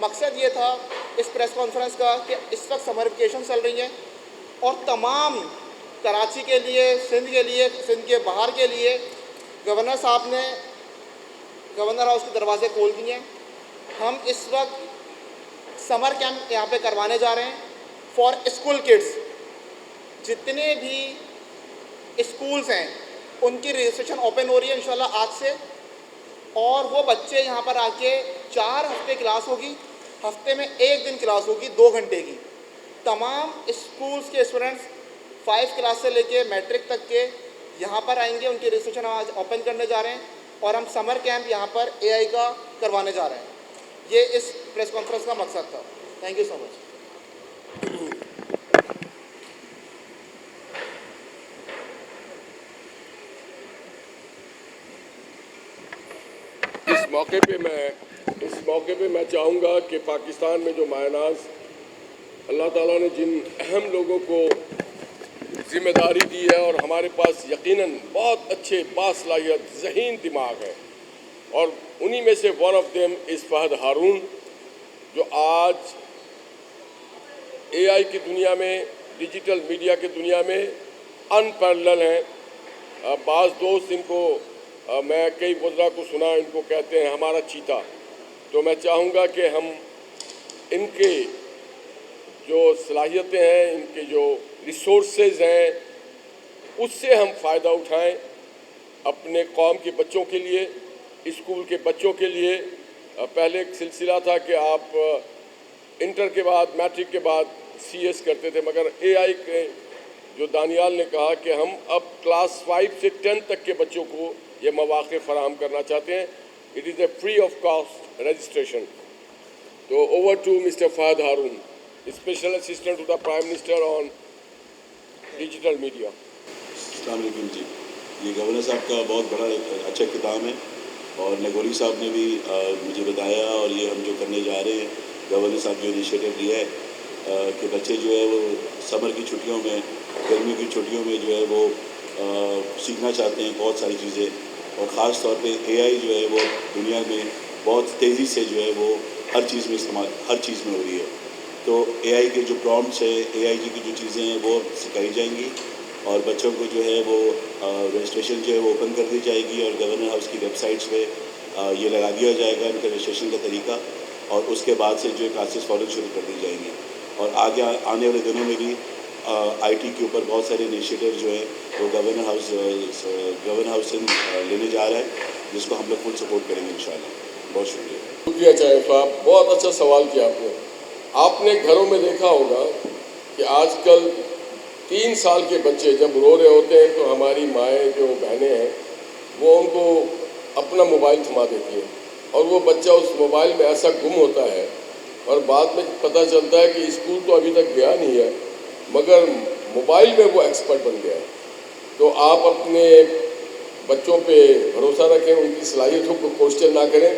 مقصد یہ تھا اس پریس کانفرنس کا کہ اس وقت سمر ویکیشن چل رہی ہیں اور تمام کراچی کے لیے، سندھ کے باہر کے لیے گورنر صاحب نے گورنر ہاؤس کے دروازے کھول دیے ہیں. ہم اس وقت سمر کیمپ یہاں پہ کروانے جا رہے ہیں فار اسکول کڈس. جتنے بھی اسکولز ہیں ان کی رجسٹریشن اوپن ہو رہی ہے انشاءاللہ آج سے، اور وہ بچے یہاں پر آ کے 4 ہفتے کلاس ہوگی، ہفتے میں 1 دن کلاس ہوگی 2 گھنٹے کی. تمام اسکولز کے اسٹوڈنٹس 5 کلاس سے لے کے میٹرک تک کے یہاں پر آئیں گے. ان کی رجسٹریشن آج اوپن کرنے جا رہے ہیں اور ہم سمر کیمپ یہاں پر AI کا کروانے جا رہے ہیں. یہ اس پریس کانفرنس کا مقصد تھا. تھینک یو سو مچ. اس موقع پہ میں چاہوں گا کہ پاکستان میں جو مایہ ناز اللہ تعالیٰ نے جن اہم لوگوں کو ذمہ داری دی ہے، اور ہمارے پاس یقیناً بہت اچھے باصلاحیت ذہین دماغ ہے، اور انہی میں سے one of them is Fahad Haroon, جو آج AI کی دنیا میں، ڈیجیٹل میڈیا کی دنیا میں ان پیرلل ہیں. بعض دوست ان کو میں کئی وزراء کو سنا ان کو کہتے ہیں ہمارا چیتا. تو میں چاہوں گا کہ ہم ان کے جو صلاحیتیں ہیں، ان کے جو ریسورسز ہیں، اس سے ہم فائدہ اٹھائیں اپنے قوم کے بچوں کے لیے، اسکول کے بچوں کے لیے. پہلے ایک سلسلہ تھا کہ آپ انٹر کے بعد، میٹرک کے بعد CS کرتے تھے، مگر AI کے جو دانیال نے کہا کہ ہم اب کلاس 5 سے 10 تک کے بچوں کو یہ مواقع فراہم کرنا چاہتے ہیں. It is a free of cost registration. تو over to mister Fahad Haroon, special assistant to the prime minister on digital media. السلام علیکم جی. یہ گورنر صاحب کا بہت بڑا اچھا اقتدام ہے، اور نگوری صاحب نے بھی مجھے بتایا، اور یہ ہم جو کرنے جا رہے ہیں، گورنر صاحب جو انیشیٹو لیا ہے کہ بچے جو ہے وہ سمر کی چھٹیوں میں، گرمیوں کی چھٹیوں میں جو ہے وہ سیکھنا چاہتے ہیں بہت ساری چیزیں، اور خاص طور پہ AI جو ہے وہ دنیا میں بہت تیزی سے جو ہے وہ ہر چیز میں ہو رہی ہے. تو AI کے جو پرومپٹس ہے، AI کی جو چیزیں ہیں وہ سکھائی جائیں گی، اور بچوں کو جو ہے وہ رجسٹریشن جو ہے وہ اوپن کر دی جائے گی، اور گورنر ہاؤس کی ویب سائٹس پہ یہ لگا دیا جائے گا ان کا رجسٹریشن کا طریقہ، اور اس کے بعد سے جو ہے کلاسز فوراً شروع کر دی جائیں گی. اور آگے آنے والے دنوں میں بھی IT کے اوپر بہت سارے انیشیٹو جو ہے وہ گورنر ہاؤس سے لینے جا رہا ہے، جس کو ہم لوگ فل سپورٹ کریں گے انشاءاللہ. بہت شکریہ. شکریہ چاہے صاحب، بہت اچھا سوال کیا آپ نے. آپ نے گھروں میں دیکھا ہوگا کہ آج کل 3 سال کے بچے جب رو رہے ہوتے ہیں تو ہماری مائیں جو بہنیں ہیں وہ ان کو اپنا موبائل تھما دیتی ہیں، اور وہ بچہ اس موبائل میں ایسا گم ہوتا ہے، اور بعد میں پتہ چلتا ہے کہ اسکول تو ابھی تک گیا نہیں ہے مگر موبائل میں وہ ایکسپرٹ بن گیا ہے. تو آپ اپنے بچوں پہ بھروسہ رکھیں، ان کی صلاحیتوں کو کوشچن نہ کریں.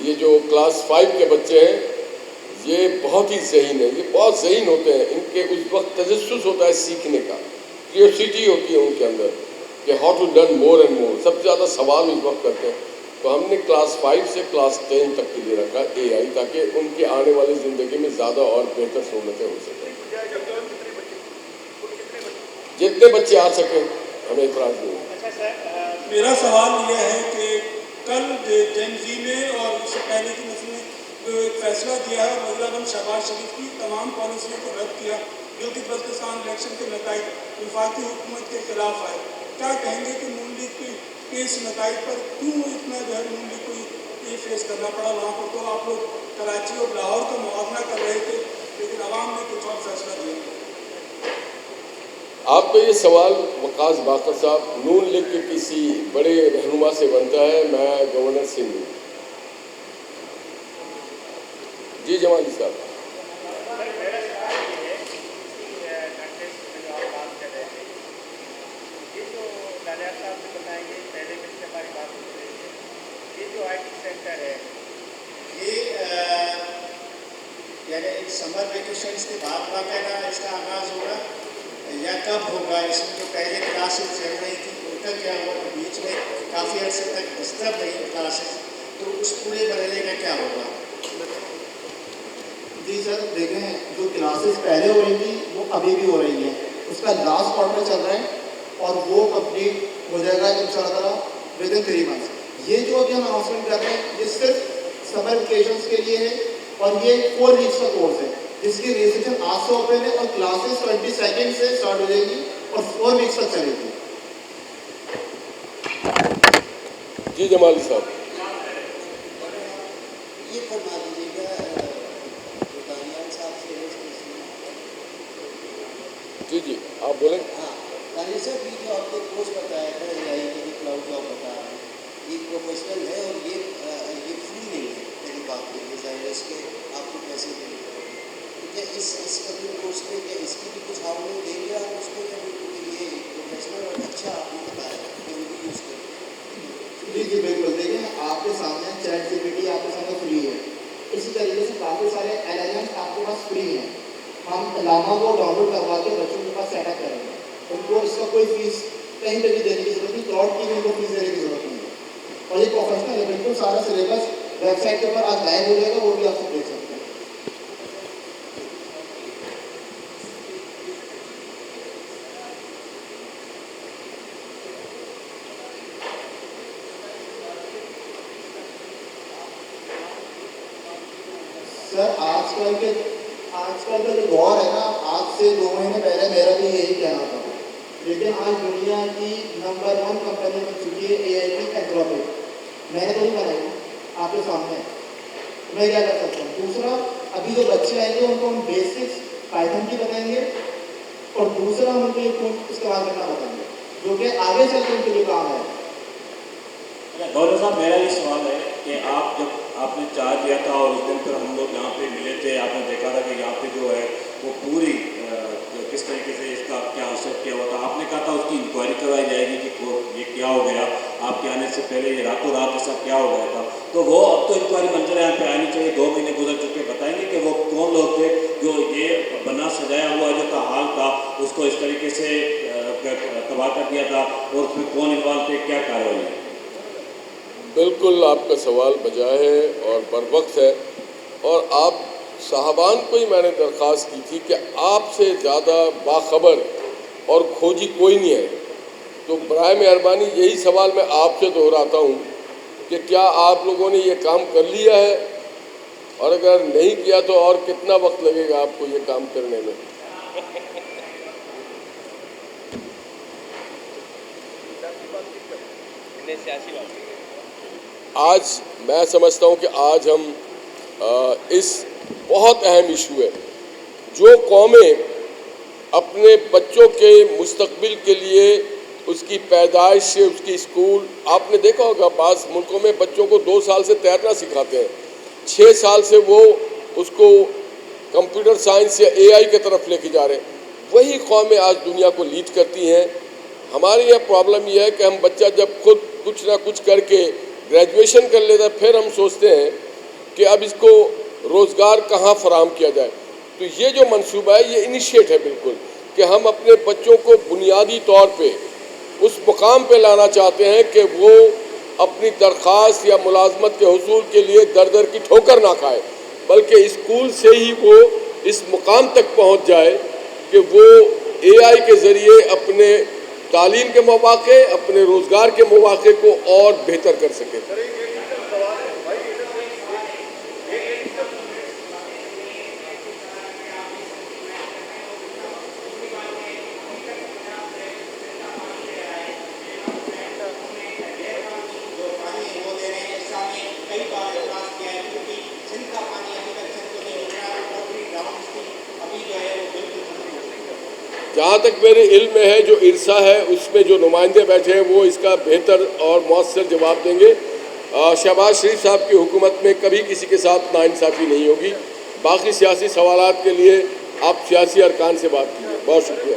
یہ جو کلاس 5 کے بچے ہیں یہ بہت ہی ذہین ہیں، یہ بہت ذہین ہوتے ہیں. ان کے اس وقت تجسس ہوتا ہے سیکھنے کا، کیوریوسٹی ہوتی ہے ان کے اندر کہ how to learn more and more. سب سے زیادہ سوال اس وقت کرتے ہیں. تو ہم نے کلاس 5 سے کلاس 10 تک کے لیے رکھا AI، تاکہ ان کی آنے والی زندگی میں زیادہ اور بہتر سہولتیں ہو سکیں. جتنے بچے آ سکیں ہمیں اعتراض نہیں ہے. میرا سوال یہ ہے کہ کل جین زی نے اور اس سے پہلے کی نسل نے جو ایک فیصلہ دیا ہے، وزیر اعظم شہباز شریف کی تمام پالیسیوں کو رد کیا، گلگت بلتستان الیکشن کے نتائج وفاقی حکومت کے خلاف آئے. کیا کہیں گے کہ نون لیگ کے اس نتائج پر کیوں اتنا جو ہے نون لیگ کو یہ فیس کرنا پڑا؟ وہاں پر تو آپ لوگ کراچی اور لاہور کا موازنہ کر رہے تھے، لیکن عوام نے کچھ اور فیصلہ دیا. آپ کا یہ سوال وقاص باقر صاحب نون لیگ کے کسی بڑے رہنما سے بنتا ہے. میں گورنر سندھ ہوں. جی جمالی صاحب. یعنی سمر ویکیشنز کے بعد باقاعدہ اس کا آغاز ہوگا یا کب ہوگا؟ اس میں جو پہلے کلاسز چل رہی تھی ان کا کیا ہوا؟ بیچ میں کافی عرصے تک ڈسٹرب رہی کلاسز، تو اس پورے مرحلے کا کیا ہوگا؟ جی سر دیکھیں جو کلاسز پہلے ہو رہی تھی وہ ابھی بھی ہو رہی ہیں, اس کا لاسٹ کوارٹر چل رہا ہے اور وہ کمپلیٹ ہو جائے گا ان شاء اللہ ود ان 3 months. یہ جو ابھی ہم اناؤنسمنٹ کر رہے ہیں یہ صرف سمر ویکیشنس کے لیے ہے اور یہ 4 weeks کا کورس ہے جس کی رجسٹریشن آج سے اوپن ہے اور کلاسز 22 سے اسٹارٹ ہو جائے گی اور 4 weeks تک چلے گی. جی جمالی صاحب. یہ فرما دیجیے گا دانیال صاحب سے جی جی آپ بولیں. ہاں دانیال صاحب یہ جو آپ نے کورس بتایا تھا اے آئی کے لیے کلاؤڈ جاب بتا رہے ہیں یہ پروفیشنل ہے اور یہ فری نہیں ہے میری بات کی یہ ظاہر ہے اس کے آپ کو پیسے دینے پڑیں گے. کیا اس ابھی کورس میں کیا اس کی بھی کچھ ہاؤنگ دیں گے آپ اس کو کیا یہ پروفیشنل اور اچھا آپ نے بتایا کہ ان کو یوز کریں. جی جی بالکل دیکھیں آپ کے سامنے چیٹ جی پی ٹی آپ کے سامنے فری ہے, اسی طریقے سے کافی سارے ایل ایل ایم آپ کے پاس فری ہیں. ہم علامہ کو ڈاؤن لوڈ کروا کے بچوں کے پاس سیٹ اپ کریں گے, ان کو اس کا کوئی فیس کہیں پہ بھی دینے کی ضرورت نہیں, کلاؤڈ کی بھی ان کو فیس دینے کی ضرورت نہیں ہے اور یہ پروفیشنل ہے بالکل. سارا سلیبس ویب سائٹ کے اوپر آج لائیو ہو جائے گا, وہ بھی آپ سے دیکھ سکتے ہیں. سر آج کل کا جو دور ہے نا, آج سے 2 مہینے پہلے میرا بھی یہی کہنا تھا, لیکن آج دنیا کی نمبر 1 کمپنی بن چکی ہے اے آئی کی اینتھروپک. میں نے تو نہیں بنائی, آپ کے سامنے میں کیا کر سکتا ہوں. دوسرا ابھی جو بچے آئیں گے ان کو ہم بیسکس پائتھن کی بتائیں گے اور دوسرا ہم ان کو ایک ٹول استعمال کرنا بتائیں گے جو کہ آگے چل کے ان کے لیے کام ہے. گورنر صاحب میرا یہ سوال ہے کہ آپ جب آپ نے چارج دیا تھا اور اس دن پھر ہم لوگ یہاں پہ ملے تھے, آپ نے دیکھا تھا کہ یہاں پہ جو ہے وہ پوری کس طریقے سے اس کا کیا حاصل کیا ہوا تھا. آپ نے کہا تھا اس کی انکوائری کروائی جائے گی کہ یہ کیا ہو گیا, آپ کے آنے سے پہلے یہ راتوں رات ایسا کیا ہو گیا تھا. تو وہ اب تو انکوائری منظر یہاں پہ آنی چاہیے. 2 مہینے گزر چکے, بتائیں گے کہ وہ کون لوگ تھے جو یہ بنا سجایا ہوا جو کا حال تھا اس کو اس طریقے سے تباہ کر دیا تھا, اور اس میں کون انوالو تھے, کیا کارروائی ہے. بالکل آپ کا سوال بجائے ہے اور بر وقت ہے, اور آپ صاحبان کو ہی میں نے درخواست کی تھی کہ آپ سے زیادہ باخبر اور کھوجی کوئی نہیں ہے, تو برائے مہربانی یہی سوال میں آپ سے دہراتا ہوں کہ کیا آپ لوگوں نے یہ کام کر لیا ہے, اور اگر نہیں کیا تو اور کتنا وقت لگے گا آپ کو یہ کام کرنے میں. آج میں سمجھتا ہوں کہ آج ہم اس بہت اہم ایشو ہے, جو قومیں اپنے بچوں کے مستقبل کے لیے اس کی پیدائش سے اس کی اسکول, آپ نے دیکھا ہوگا بعض ملکوں میں بچوں کو 2 سال سے تیرنا سکھاتے ہیں, 6 سال سے وہ اس کو کمپیوٹر سائنس یا اے آئی کی طرف لے کے جا رہے ہیں. وہی قومیں آج دنیا کو لیڈ کرتی ہیں. ہمارے یہاں پرابلم یہ ہے کہ ہم بچہ جب خود کچھ نہ کچھ کر کے گریجویشن کر لیتا ہے, پھر ہم سوچتے ہیں کہ اب اس کو روزگار کہاں فراہم کیا جائے. تو یہ جو منصوبہ ہے یہ انیشیٹ ہے بالکل کہ ہم اپنے بچوں کو بنیادی طور پہ اس مقام پہ لانا چاہتے ہیں کہ وہ اپنی درخواست یا ملازمت کے حصول کے لیے در در کی ٹھوکر نہ کھائے, بلکہ اسکول سے ہی وہ اس مقام تک پہنچ جائے کہ وہ اے آئی کے ذریعے اپنے تعلیم کے مواقع, اپنے روزگار کے مواقع کو اور بہتر کر سکے. جہاں تک میرے علم میں ہے جو ارسا ہے اس میں جو نمائندے بیٹھے ہیں وہ اس کا بہتر اور مؤثر جواب دیں گے. شہباز شریف صاحب کی حکومت میں کبھی کسی کے ساتھ ناانصافی نہیں ہوگی. باقی سیاسی سوالات کے لیے آپ سیاسی ارکان سے بات کیجیے. بہت شکریہ.